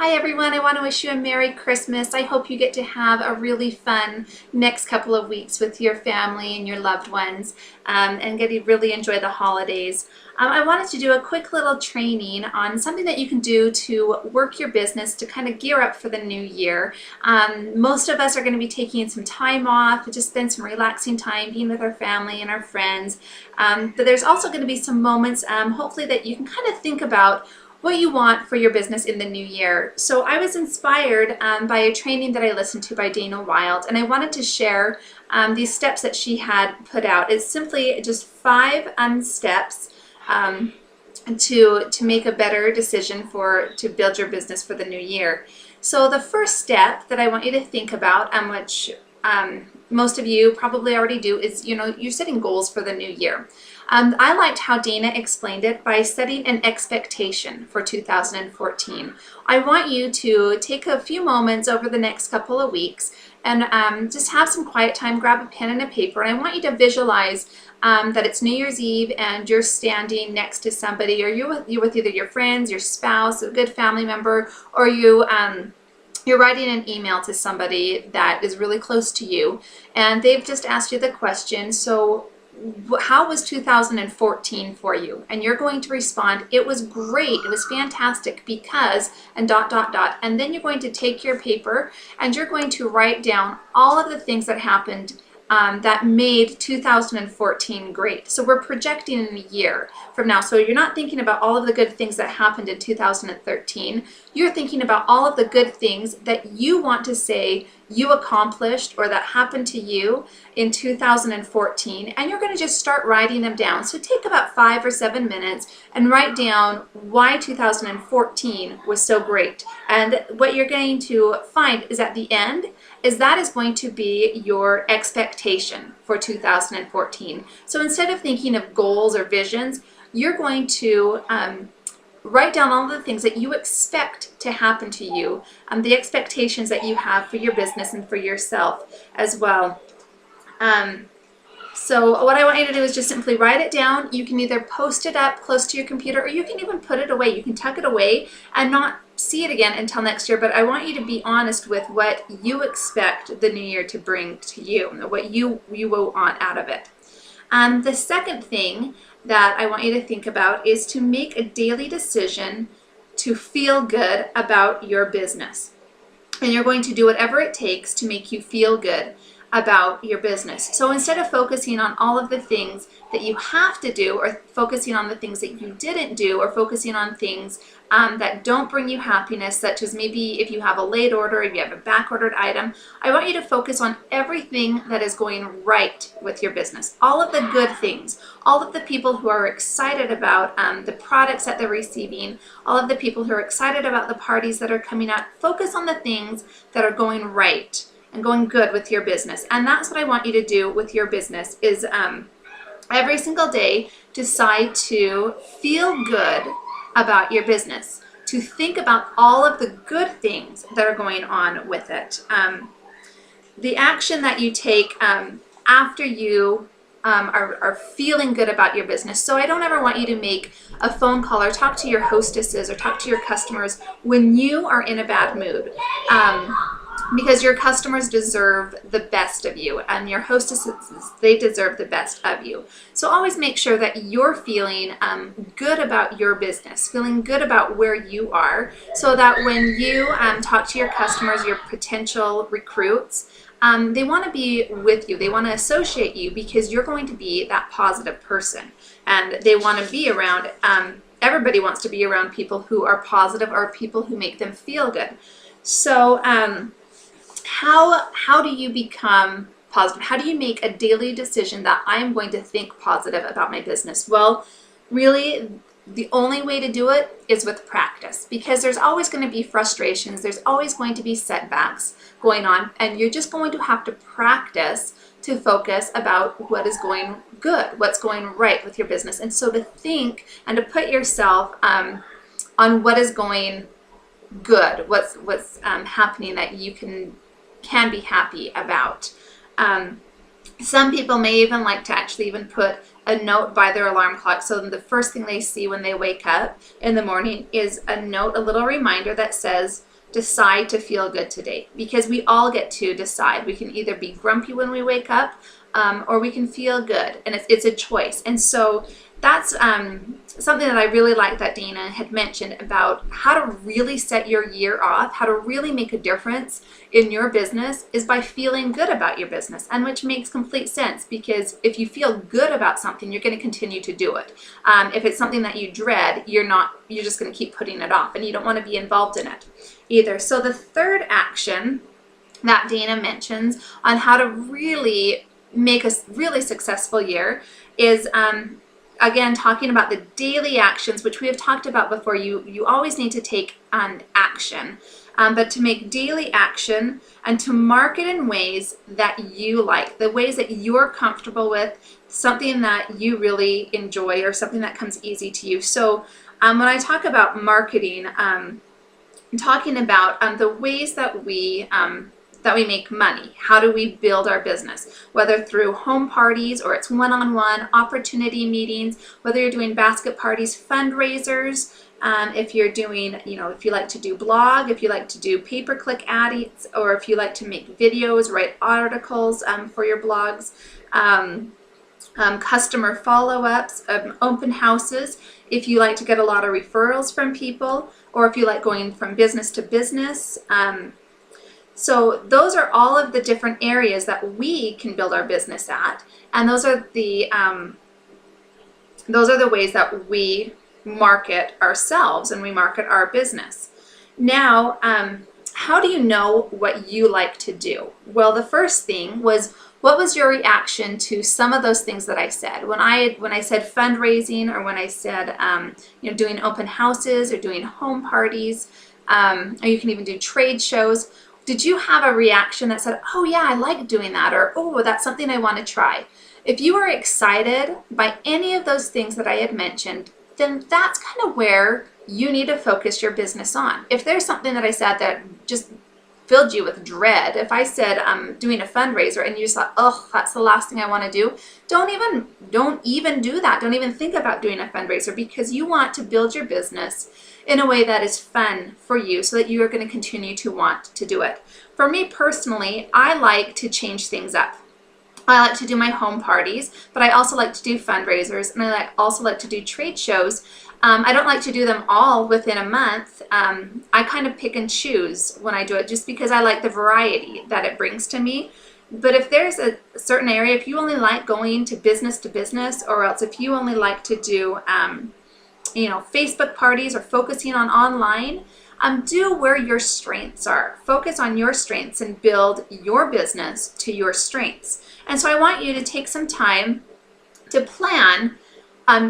Hi everyone, I want to wish you a Merry Christmas. I hope you get to have a really fun next couple of weeks with your family and your loved ones and get to really enjoy the holidays. I wanted to do a quick little training on something that you can do to work your business to kind of gear up for the new year. Most of us are going to be taking some time off, just spend some relaxing time being with our family and our friends. But there's also going to be some moments, hopefully, that you can kind of think about what you want for your business in the new year. So I was inspired by a training that I listened to by Dana Wilde, and I wanted to share these steps that she had put out. It's simply just 5 steps to make a better decision to build your business for the new year. So the first step that I want you to think about, which most of you probably already do, is you're setting goals for the new year. I liked how Dana explained it by setting an expectation for 2014. I want you to take a few moments over the next couple of weeks and just have some quiet time, grab a pen and a paper, and I want you to visualize that it's New Year's Eve and you're standing next to somebody, or you're with either your friends, your spouse, a good family member, or you're writing an email to somebody that is really close to you, and they've just asked you the question, so how was 2014 for you? And you're going to respond, it was great, it was fantastic because, and ... And then you're going to take your paper and you're going to write down all of the things that happened that made 2014 great. So we're projecting in a year from now. So you're not thinking about all of the good things that happened in 2013. You're thinking about all of the good things that you want to say you accomplished or that happened to you in 2014, and you're going to just start writing them down. So take about 5 or 7 minutes and write down why 2014 was so great. And what you're going to find is at the end is that is going to be your expectation for 2014. So instead of thinking of goals or visions, you're going to write down all the things that you expect to happen to you, the expectations that you have for your business and for yourself as well. So what I want you to do is just simply write it down. You can either post it up close to your computer, or you can even put it away. You can tuck it away and not see it again until next year, but I want you to be honest with what you expect the new year to bring to you, what you will want out of it. The second thing that I want you to think about is to make a daily decision to feel good about your business. And you're going to do whatever it takes to make you feel good about your business. So instead of focusing on all of the things that you have to do, or focusing on the things that you didn't do, or focusing on things that don't bring you happiness, such as maybe if you have a late order, if you have a back ordered item, I want you to focus on everything that is going right with your business. All of the good things, all of the people who are excited about the products that they're receiving, all of the people who are excited about the parties that are coming up. Focus on the things that are going right and going good with your business. And that's what I want you to do with your business is every single day decide to feel good about your business, to think about all of the good things that are going on with it. The action that you take after you are feeling good about your business. So I don't ever want you to make a phone call or talk to your hostesses or talk to your customers when you are in a bad mood. Because your customers deserve the best of you, and your hostesses, they deserve the best of you. So always make sure that you're feeling good about your business, feeling good about where you are, so that when you talk to your customers, your potential recruits, they want to be with you. They want to associate you because you're going to be that positive person, and they want to be around, everybody wants to be around people who are positive or people who make them feel good. So how do you become positive? How do you make a daily decision that I'm going to think positive about my business? Well, really, the only way to do it is with practice, because there's always going to be frustrations. There's always going to be setbacks going on, and you're just going to have to practice to focus about what is going good, what's going right with your business. And so to think and to put yourself on what is going good, what's happening that you can be happy about. Some people may even like to actually even put a note by their alarm clock, so the first thing they see when they wake up in the morning is a note, a little reminder that says, decide to feel good today, because we all get to decide. We can either be grumpy when we wake up, or we can feel good, and it's a choice. And so that's something that I really like that Dana had mentioned about how to really set your year off, how to really make a difference in your business is by feeling good about your business, and which makes complete sense, because if you feel good about something, you're going to continue to do it. If it's something that you dread, you're just going to keep putting it off, and you don't want to be involved in it either. So the third action that Dana mentions on how to really make a really successful year is again, talking about the daily actions, which we have talked about before. You always need to take an action, but to make daily action and to market in ways that you like, the ways that you're comfortable with, something that you really enjoy or something that comes easy to you. So when I talk about marketing, I'm talking about the ways that we make money. How do we build our business? Whether through home parties or it's one-on-one opportunity meetings, whether you're doing basket parties, fundraisers, if you're doing, if you like to do blog, if you like to do pay-per-click ads, or if you like to make videos, write articles for your blogs, customer follow-ups, open houses, if you like to get a lot of referrals from people, or if you like going from business to business. So those are all of the different areas that we can build our business at, and those are the ways that we market ourselves and we market our business. Now, how do you know what you like to do? Well, the first thing was, what was your reaction to some of those things that I said? When I said fundraising, or when I said doing open houses or doing home parties, or you can even do trade shows. Did you have a reaction that said, oh yeah, I like doing that, or oh, that's something I want to try? If you were excited by any of those things that I had mentioned, then that's kind of where you need to focus your business on. If there's something that I said that just filled you with dread, if I said I'm doing a fundraiser and you just thought, oh, that's the last thing I want to do, don't even do that. Don't even think about doing a fundraiser, because you want to build your business in a way that is fun for you, so that you are going to continue to want to do it. For me personally, I like to change things up. I like to do my home parties, but I also like to do fundraisers, and I also like to do trade shows. I don't like to do them all within a month. I kind of pick and choose when I do it, just because I like the variety that it brings to me. But if there's a certain area, if you only like going to business, or else if you only like to do Facebook parties or focusing on online, do where your strengths are. Focus on your strengths and build your business to your strengths. And so I want you to take some time to plan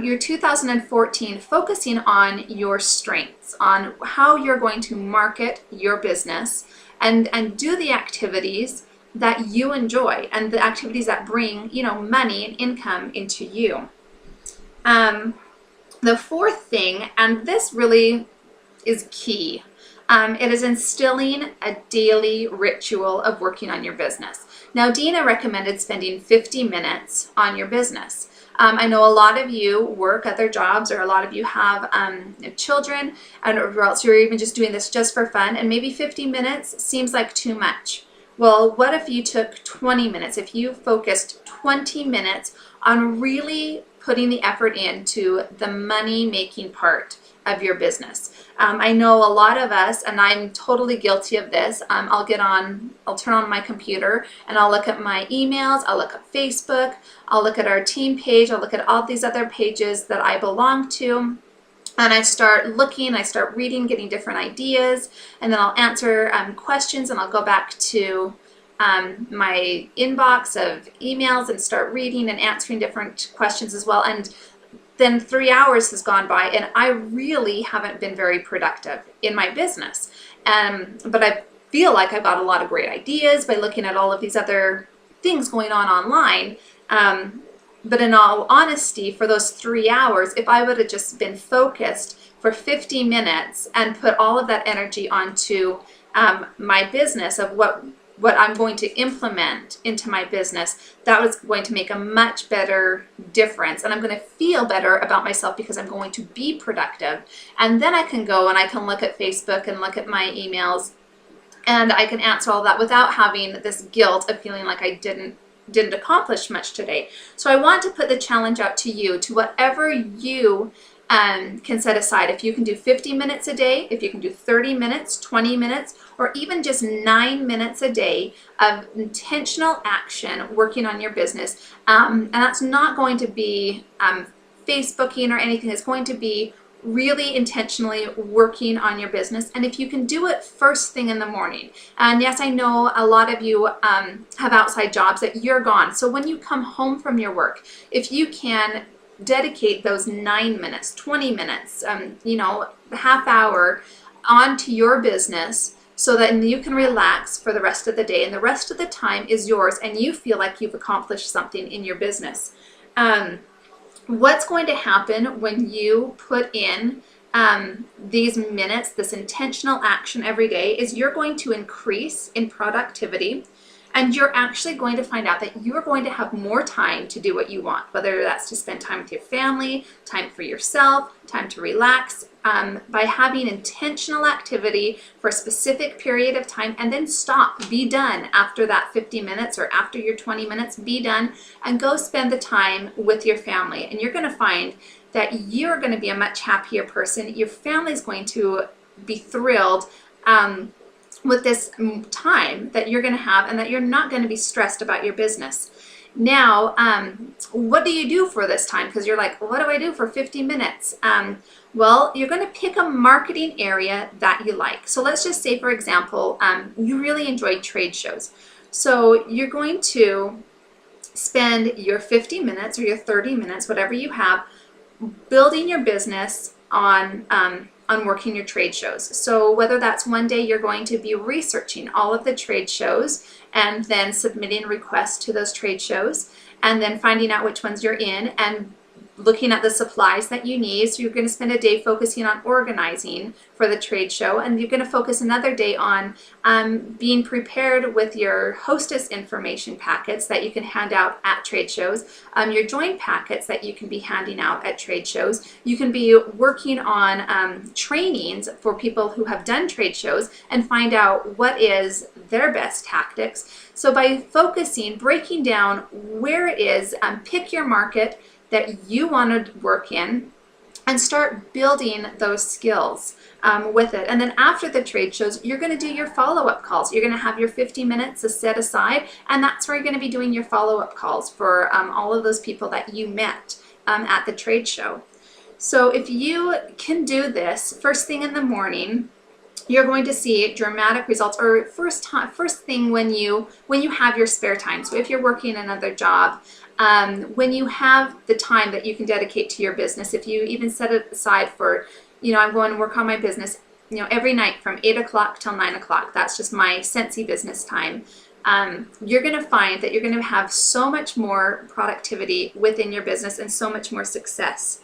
your 2014, focusing on your strengths, on how you're going to market your business, and do the activities that you enjoy, and the activities that bring money and income into you. The fourth thing, and this really is key, it is instilling a daily ritual of working on your business. Now, Dina recommended spending 50 minutes on your business. I know a lot of you work other jobs, or a lot of you have children, or else you're even just doing this just for fun, and maybe 50 minutes seems like too much. Well, what if you took 20 minutes? If you focused 20 minutes on really putting the effort into the money-making part of your business. I know a lot of us, and I'm totally guilty of this, I'll turn on my computer and I'll look at my emails, I'll look at Facebook, I'll look at our team page, I'll look at all these other pages that I belong to, and I start looking, I start reading, getting different ideas, and then I'll answer questions, and I'll go back to my inbox of emails and start reading and answering different questions as well. And then 3 hours has gone by, and I really haven't been very productive in my business. But I feel like I've got a lot of great ideas by looking at all of these other things going on online. But in all honesty, for those 3 hours, if I would have just been focused for 50 minutes and put all of that energy onto my business, of what what I'm going to implement into my business, that was going to make a much better difference. And I'm going to feel better about myself because I'm going to be productive. And then I can go and I can look at Facebook and look at my emails, and I can answer all that without having this guilt of feeling like I didn't accomplish much today. So I want to put the challenge out to you, to whatever you can set aside. If you can do 50 minutes a day, if you can do 30 minutes, 20 minutes, or even just 9 minutes a day of intentional action working on your business. And that's not going to be Facebooking or anything. It's going to be really intentionally working on your business. And if you can do it first thing in the morning, and yes, I know a lot of you have outside jobs that you're gone. So when you come home from your work, if you can dedicate those 9 minutes, 20 minutes, half hour onto your business, so that you can relax for the rest of the day, and the rest of the time is yours, and you feel like you've accomplished something in your business. What's going to happen when you put in these minutes, this intentional action every day, is you're going to increase in productivity, and you're actually going to find out that you're going to have more time to do what you want, whether that's to spend time with your family, time for yourself, time to relax, by having intentional activity for a specific period of time, and then stop, be done after that 50 minutes or after your 20 minutes, be done and go spend the time with your family. And you're going to find that you're going to be a much happier person. Your family's going to be thrilled with this time that you're going to have, and that you're not going to be stressed about your business. Now, what do you do for this time? Because you're like, what do I do for 50 minutes? Well, you're going to pick a marketing area that you like. So let's just say, for example, you really enjoy trade shows. So you're going to spend your 50 minutes or your 30 minutes, whatever you have, building your business on working your trade shows. So whether that's one day you're going to be researching all of the trade shows and then submitting requests to those trade shows, and then finding out which ones you're in and looking at the supplies that you need. So you're going to spend a day focusing on organizing for the trade show, and you're going to focus another day on being prepared with your hostess information packets that you can hand out at trade shows, your join packets that you can be handing out at trade shows. You can be working on trainings for people who have done trade shows and find out what is their best tactics. So by focusing, breaking down where it is, pick your market that you want to work in and start building those skills with it. And then after the trade shows, you're going to do your follow-up calls. You're going to have your 50 minutes set aside, and that's where you're going to be doing your follow-up calls for all of those people that you met at the trade show. So if you can do this first thing in the morning, you're going to see dramatic results, or first thing when you have your spare time. So if you're working another job, when you have the time that you can dedicate to your business, if you even set it aside for, I'm going to work on my business, every night from 8 o'clock till 9 o'clock, that's just my Scentsy business time. You're going to find that you're going to have so much more productivity within your business and so much more success.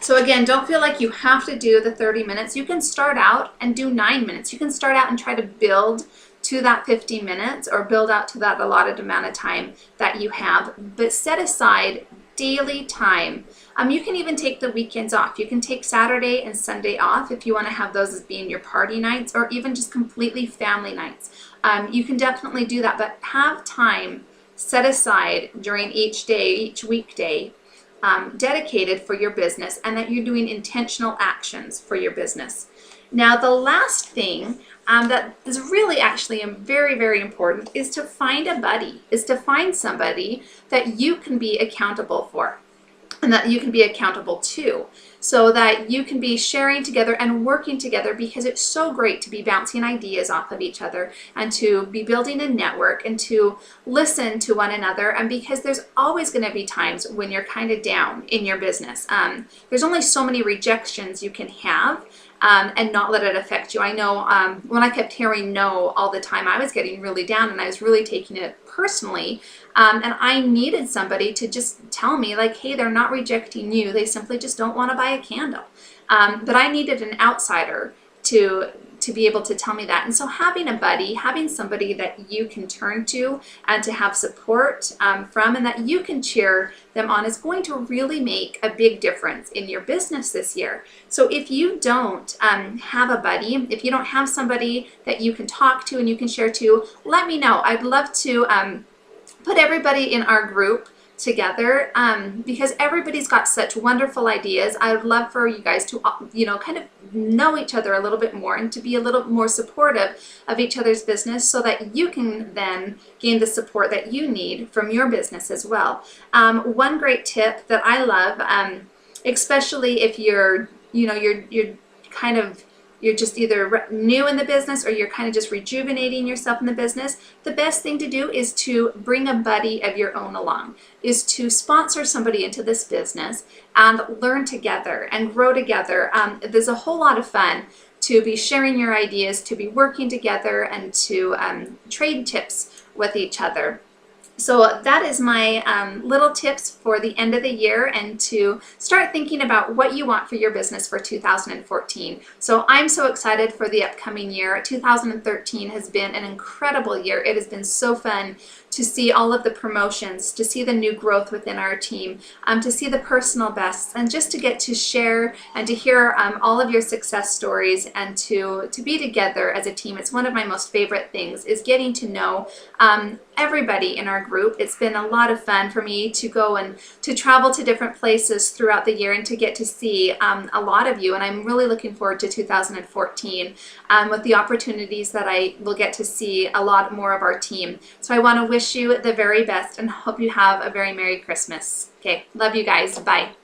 So again, don't feel like you have to do the 30 minutes. You can start out and do 9 minutes. You can start out and try to build to that 50 minutes or build out to that allotted amount of time that you have, but set aside daily time. You can even take the weekends off. You can take Saturday and Sunday off if you want to have those as being your party nights, or even just completely family nights. You can definitely do that, but have time set aside during each day, each weekday, dedicated for your business, and that you're doing intentional actions for your business. Now, the last thing that is really actually very, very important is to find a buddy, is to find somebody that you can be accountable for and that you can be accountable to, so that you can be sharing together and working together, because it's so great to be bouncing ideas off of each other and to be building a network and to listen to one another. And because there's always going to be times when you're kind of down in your business. There's only so many rejections you can have and not let it affect you. I know when I kept hearing no all the time, I was getting really down and I was really taking it personally. And I needed somebody to just tell me, like, hey, they're not rejecting you. They simply just don't want to buy a candle. But I needed an outsider to to be able to tell me that. And so having a buddy, having somebody that you can turn to and to have support from, and that you can cheer them on, is going to really make a big difference in your business this year. So if you don't have a buddy, if you don't have somebody that you can talk to and you can share to, let me know. I'd love to put everybody in our group together because everybody's got such wonderful ideas. I would love for you guys to, kind of know each other a little bit more and to be a little more supportive of each other's business so that you can then gain the support that you need from your business as well. One great tip that I love, especially if you're just either new in the business or you're kind of just rejuvenating yourself in the business, the best thing to do is to bring a buddy of your own along, is to sponsor somebody into this business and learn together and grow together. There's a whole lot of fun to be sharing your ideas, to be working together, and to trade tips with each other. So that is my little tips for the end of the year, and to start thinking about what you want for your business for 2014. So I'm so excited for the upcoming year. 2013 has been an incredible year. It has been so fun to see all of the promotions, to see the new growth within our team, to see the personal bests, and just to get to share and to hear all of your success stories, and to be together as a team. It's one of my most favorite things, is getting to know everybody in our group. It's been a lot of fun for me to go and to travel to different places throughout the year and to get to see a lot of you. And I'm really looking forward to 2014 with the opportunities that I will get to see a lot more of our team. So I want to wish you the very best and hope you have a very Merry Christmas. Okay, love you guys. Bye.